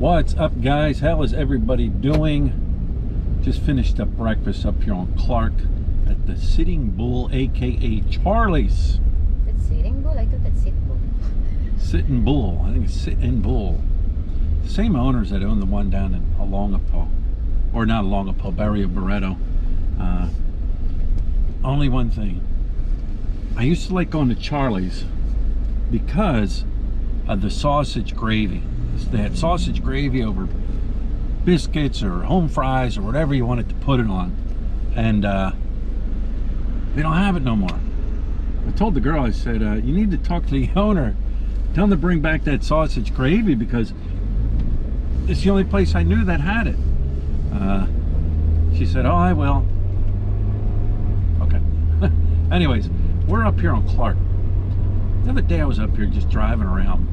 What's up, guys? How is everybody doing? Just finished up breakfast up here on Clark at the Sitting Bull, aka Charlie's. That's Sitting Bull? I thought that's Sit Bull. Sitting Bull. I think it's Sitting Bull. The same owners that own the one down in Olongapo. Or not Olongapo, Barrio Barreto. Only one thing. I used to like going to Charlie's because of the sausage gravy. They had sausage gravy over biscuits or home fries or whatever you wanted to put it on, and they don't have it no more. I told the girl, I said, you need to talk to the owner, tell them to bring back that sausage gravy, because it's the only place I knew that had it. She said, oh, I will. Okay. Anyways, we're up here on Clark. The other day I was up here just driving around,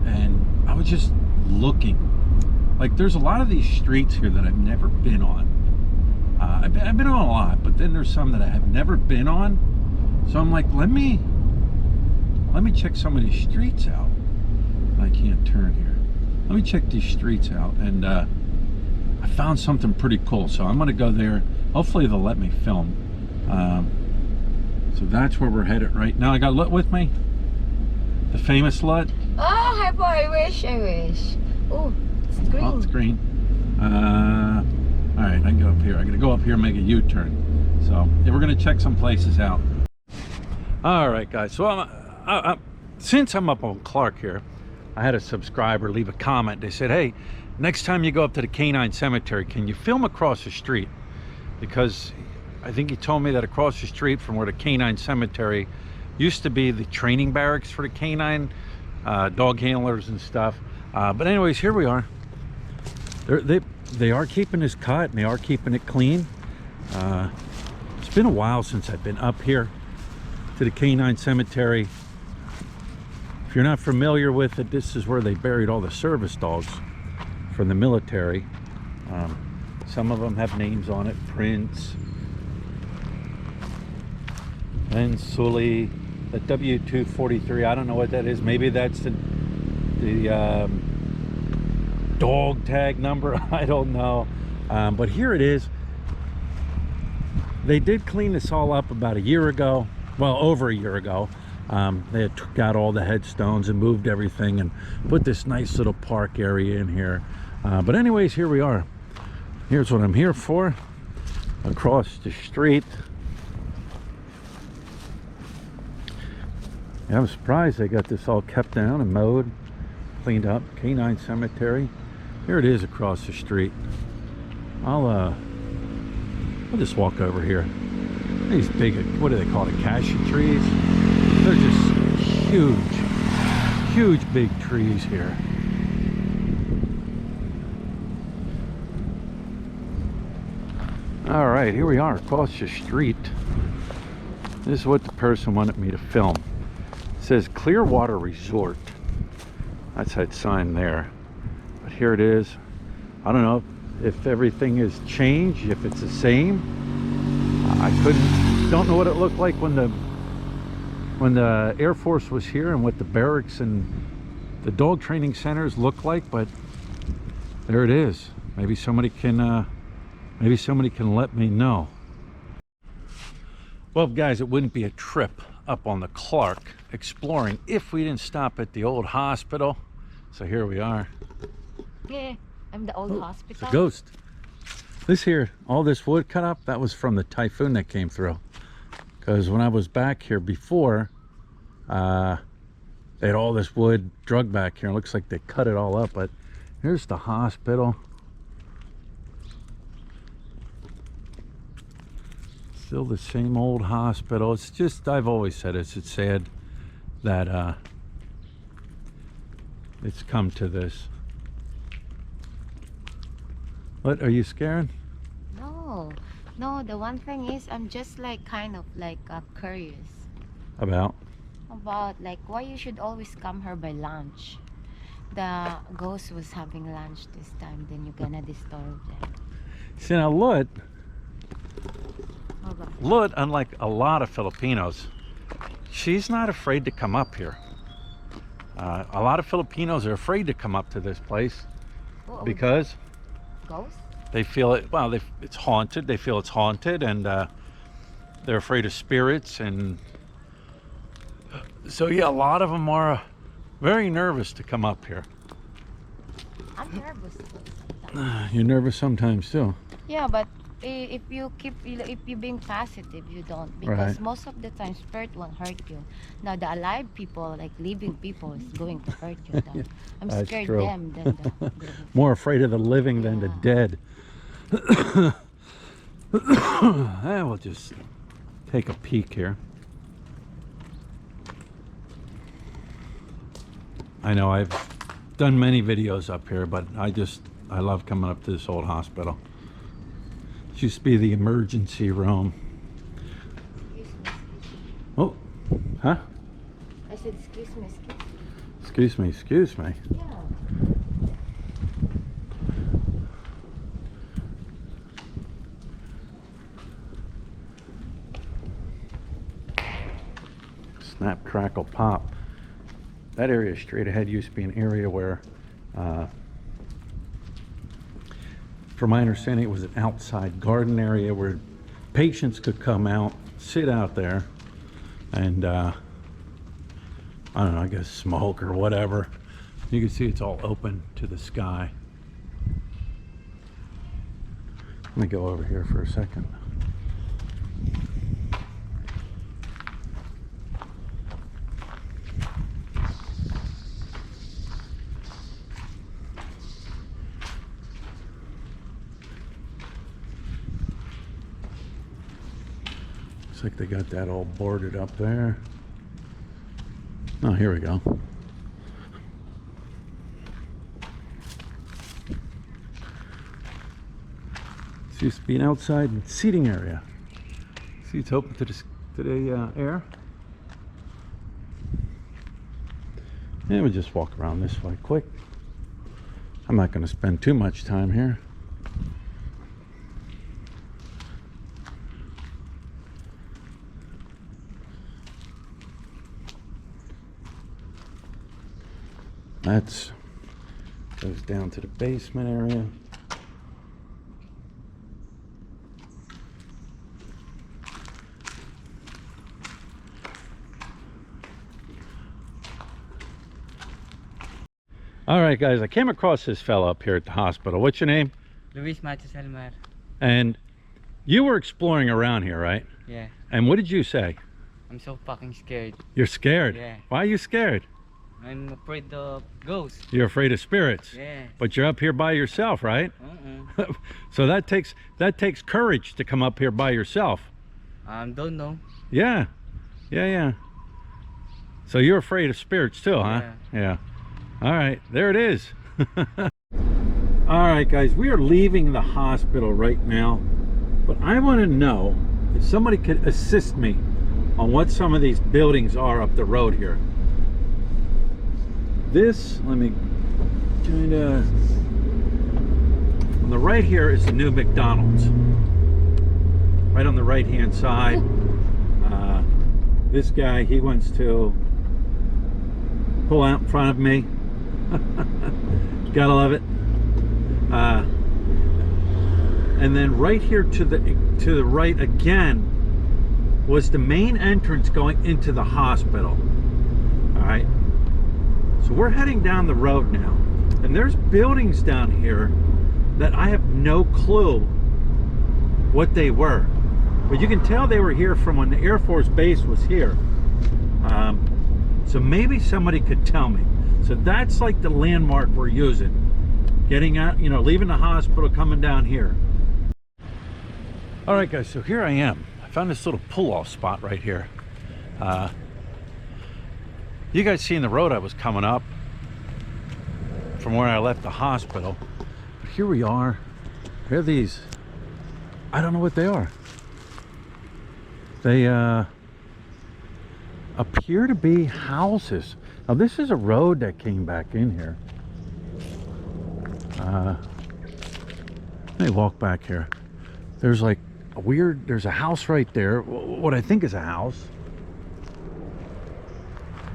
and I was just looking. Like, there's a lot of these streets here that I've never been on. I've been on a lot, but then there's some that I have never been on. So I'm like, let me check some of these streets out. I can't turn here. Let me check these streets out, and I found something pretty cool. So I'm gonna go there. Hopefully they'll let me film. So that's where we're headed right now. I got Lut with me, the famous Lut. Oh, hi, boy. I wish. Oh, it's green. Oh, it's green. All right, I can go up here. I'm gonna go up here and make a U-turn. So yeah, we're gonna check some places out. All right, guys. So since I'm up on Clark here, I had a subscriber leave a comment. They said, hey, next time you go up to the Canine Cemetery, can you film across the street? Because I think he told me that across the street from where the Canine Cemetery used to be the training barracks for the canine dog handlers and stuff. But anyways, here we are. They are keeping this cut, and they are keeping it clean. It's been a while since I've been up here to the Canine Cemetery. If you're not familiar with it, this is where they buried all the service dogs from the military. Some of them have names on it: Prince, and Sully, the W243. I don't know what that is. Maybe that's the dog tag number. I don't know. But here it is. They did clean this all up about a year ago. Well, over a year ago. They had took out all the headstones and moved everything and put this nice little park area in here. But anyways, here we are. Here's what I'm here for. Across the street. Yeah, I'm surprised they got this all kept down and mowed, cleaned up. Canine Cemetery. Here it is across the street. I'll just walk over here. These big, what do they call it, cashew trees? They're just huge big trees here. All right, here we are across the street. This is what the person wanted me to film. It says Clearwater Resort. That's that sign there. But here it is. I don't know if everything has changed, if it's the same. Don't know what it looked like when the Air Force was here, and what the barracks and the dog training centers look like, but there it is. Maybe somebody can let me know. Well, guys, it wouldn't be a trip up on the Clark exploring if we didn't stop at the old hospital. So here we are. Yeah, I'm the old hospital. It's a ghost. This here, all this wood cut up, that was from the typhoon that came through. Because when I was back here before, they had all this wood drug back here. It looks like they cut it all up, but here's the hospital. Still the same old hospital. It's just, I've always said it's sad that it's come to this. What, are you scared? No, the one thing is I'm just like kind of like curious About like why you should always come here by lunch. The ghost was having lunch this time, then you're gonna disturb them. See, now Lut, unlike a lot of Filipinos, she's not afraid to come up here. A lot of Filipinos are afraid to come up to this place Oh, because ghosts? they feel it. Well, it's haunted. They feel it's haunted, and they're afraid of spirits. And so, yeah, a lot of them are very nervous to come up here. I'm nervous too sometimes. You're nervous sometimes too. Yeah, but if you being positive, you don't, because Right. most of the time spirit won't hurt you. Now the alive people, like living people, is going to hurt you. I'm That's scared true. them than the living. More afraid of the living than the dead. And we'll just take a peek here. I know I've done many videos up here, but I love coming up to this old hospital. It used to be the emergency room. Oh, huh? I said, excuse me, excuse me. Excuse me, excuse me. Yeah. Snap, crackle, pop. That area straight ahead used to be an area where, from my understanding, it was an outside garden area where patients could come out, sit out there, and I don't know, I guess smoke or whatever. You can see it's all open to the sky. Let me go over here for a second. Looks like they got that all boarded up there. Oh, here we go. This used to be an outside seating area. See, it's open to the air. And we just walk around this way quick. I'm not going to spend too much time here. That's goes down to the basement area. All right, guys, I came across this fella up here at the hospital. What's your name? Luis Matos Almar. And you were exploring around here, right? Yeah. And what did you say? I'm so fucking scared. You're scared? Yeah. Why are you scared? I'm afraid of ghosts. You're afraid of spirits? Yeah. But you're up here by yourself, right? So that takes courage to come up here by yourself. Don't know. Yeah. Yeah. So you're afraid of spirits too, huh? Yeah. All right, there it is. All right, guys, we are leaving the hospital right now, but I want to know if somebody could assist me on what some of these buildings are up the road here. This, let me kind of, on the right here is the new McDonald's. Right on the right hand side. This guy, he wants to pull out in front of me. Gotta love it. And then right here to the right again was the main entrance going into the hospital. All right, so we're heading down the road now, and there's buildings down here that I have no clue what they were, but you can tell they were here from when the Air Force Base was here. So maybe somebody could tell me. So that's like the landmark we're using. Getting out, you know, leaving the hospital, coming down here. All right, guys, so here I am. I found this little pull-off spot right here. You guys seen the road I was coming up from where I left the hospital. But here we are. Here are these. I don't know what they are. They appear to be houses. Now this is a road that came back in here. Let me walk back here. There's like a weird, there's a house right there. What I think is a house.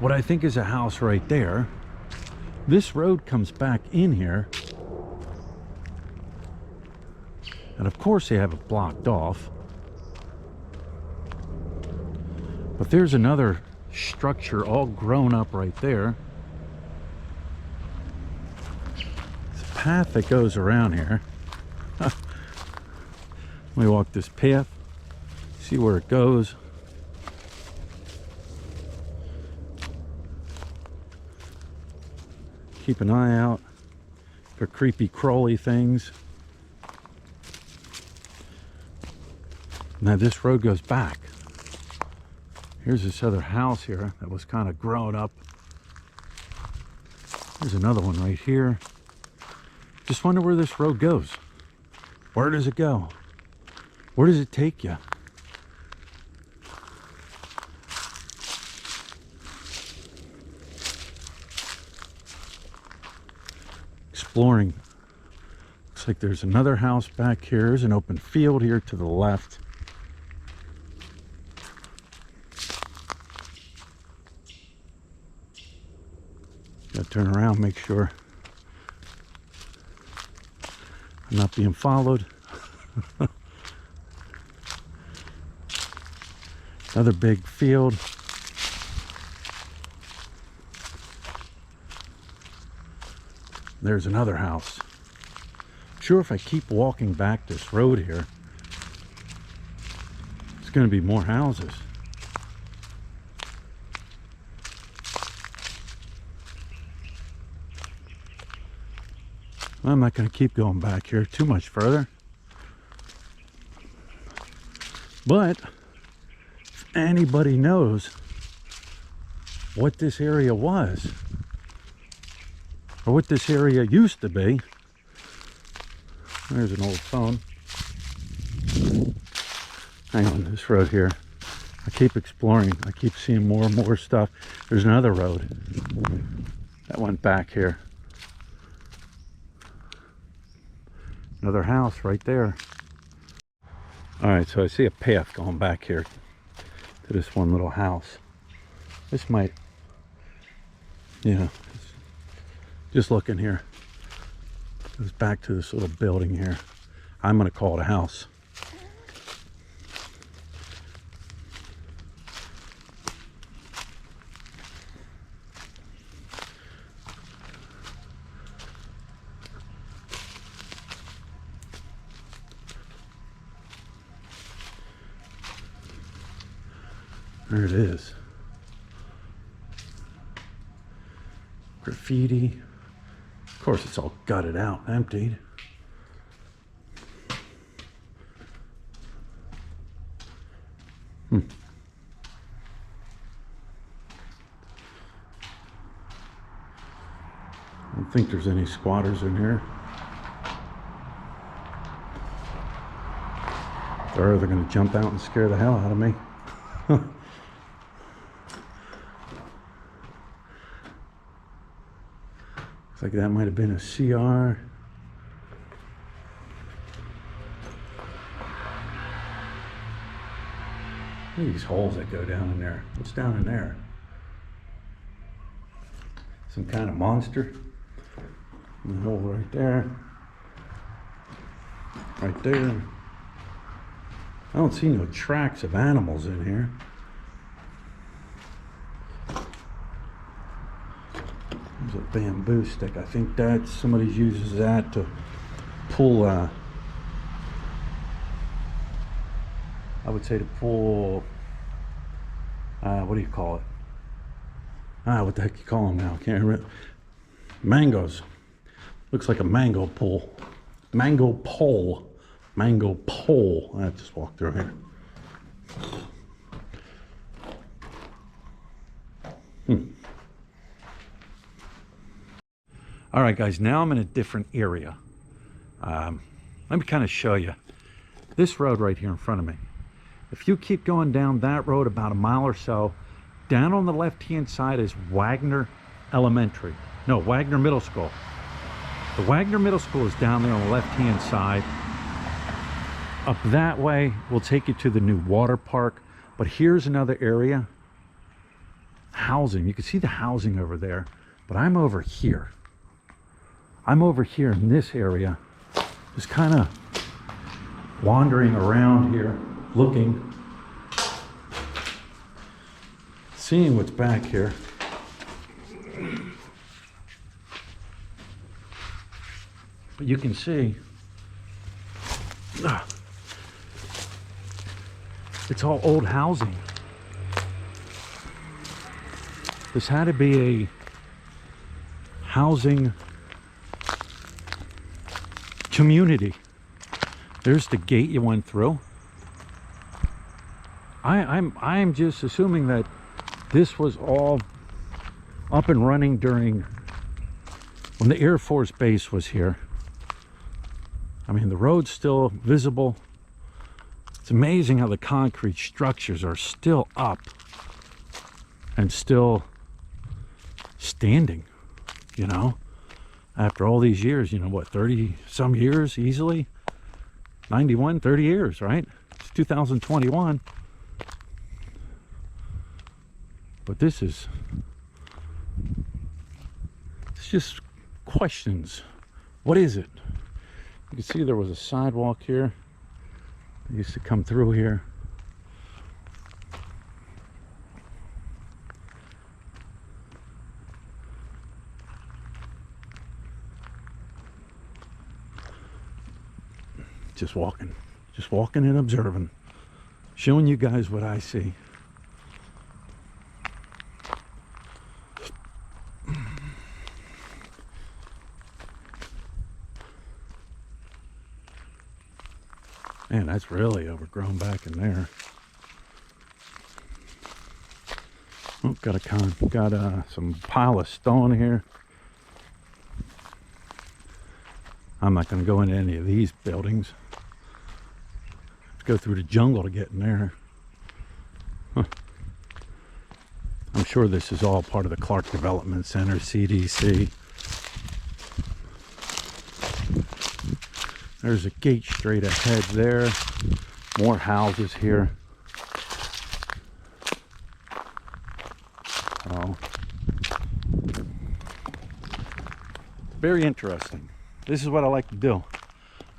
What I think is a house right there. This road comes back in here. And of course they have it blocked off. But there's another structure all grown up right there. It's a path that goes around here. Let me walk this path, see where it goes. Keep an eye out for creepy crawly things. Now this road goes back. Here's this other house here that was kind of grown up. There's another one right here. Just wonder where this road goes. Where does it go? Where does it take you? Exploring. Looks like there's another house back here. There's an open field here to the left. Gotta turn around, make sure I'm not being followed. Another big field. There's another house. Sure, if I keep walking back this road here, it's going to be more houses. I'm not going to keep going back here too much further. But if anybody knows what this area was, or what this area used to be, there's an old phone. Hang on, this road here. I keep exploring. I keep seeing more and more stuff. There's another road that went back here. Another house right there. All right, so I see a path going back here to this one little house. This might, yeah, just looking here. Goes back to this little building here. I'm gonna call it a house. There it is. Graffiti. Of course, it's all gutted out, emptied. I don't think there's any squatters in here. If there are, they're going to jump out and scare the hell out of me. Looks like that might have been a CR. Look at these holes that go down in there. What's down in there? Some kind of monster. And the hole right there. Right there. I don't see no tracks of animals in here. There's a bamboo stick. I think that somebody uses that to pull, I would say to pull, what do you call it? What the heck you call them now? I can't remember. Mangoes. Looks like a mango pole. Mango pole. Mango pole. I just walked through here. All right, guys, now I'm in a different area. Let me kind of show you. This road right here in front of me. If you keep going down that road about a mile or so, down on the left-hand side is Wagner Elementary. No, Wagner Middle School. The Wagner Middle School is down there on the left-hand side. Up that way will take you to the new water park. But here's another area. Housing. You can see the housing over there. But I'm over here. I'm over here in this area, just kind of wandering around here, looking, seeing what's back here. But you can see it's all old housing. This had to be a housing community. There's the gate you went through. I'm just assuming that this was all up and running during when the Air Force Base was here. I mean, the road's still visible. It's amazing how the concrete structures are still up and still standing, you know, after all these years. You know what, 30 some years easily? 91, 30 years, right? It's 2021. But this is, it's just questions. What is it? You can see there was a sidewalk here. I used to come through here. Just walking and observing, showing you guys what I see. Man, that's really overgrown back in there. Oh, got some pile of stone here. I'm not going to go into any of these buildings. Let's go through the jungle to get in there. Huh. I'm sure this is all part of the Clark Development Center, CDC. There's a gate straight ahead there. More houses here. Oh. Very interesting. This is what I like to do.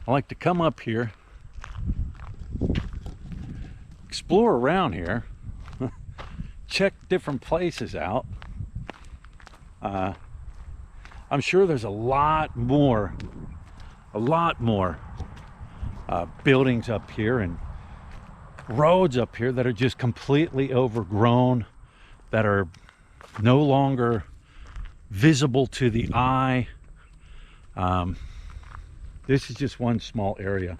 I like to come up here, explore around here, check different places out. I'm sure there's a lot more buildings up here and roads up here that are just completely overgrown, that are no longer visible to the eye. This is just one small area.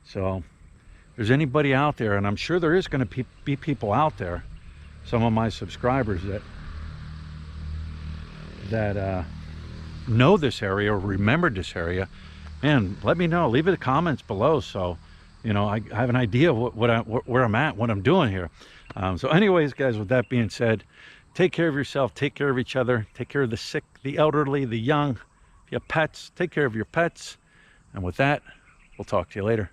So if there's anybody out there, and I'm sure there is going to be people out there, some of my subscribers that know this area or remember this area, man, let me know. Leave it in the comments below, so you know I have an idea of where I'm at, what I'm doing here. So anyways, guys, with that being said, take care of yourself, take care of each other, take care of the sick, the elderly, the young. If you have pets, take care of your pets. And with that, we'll talk to you later.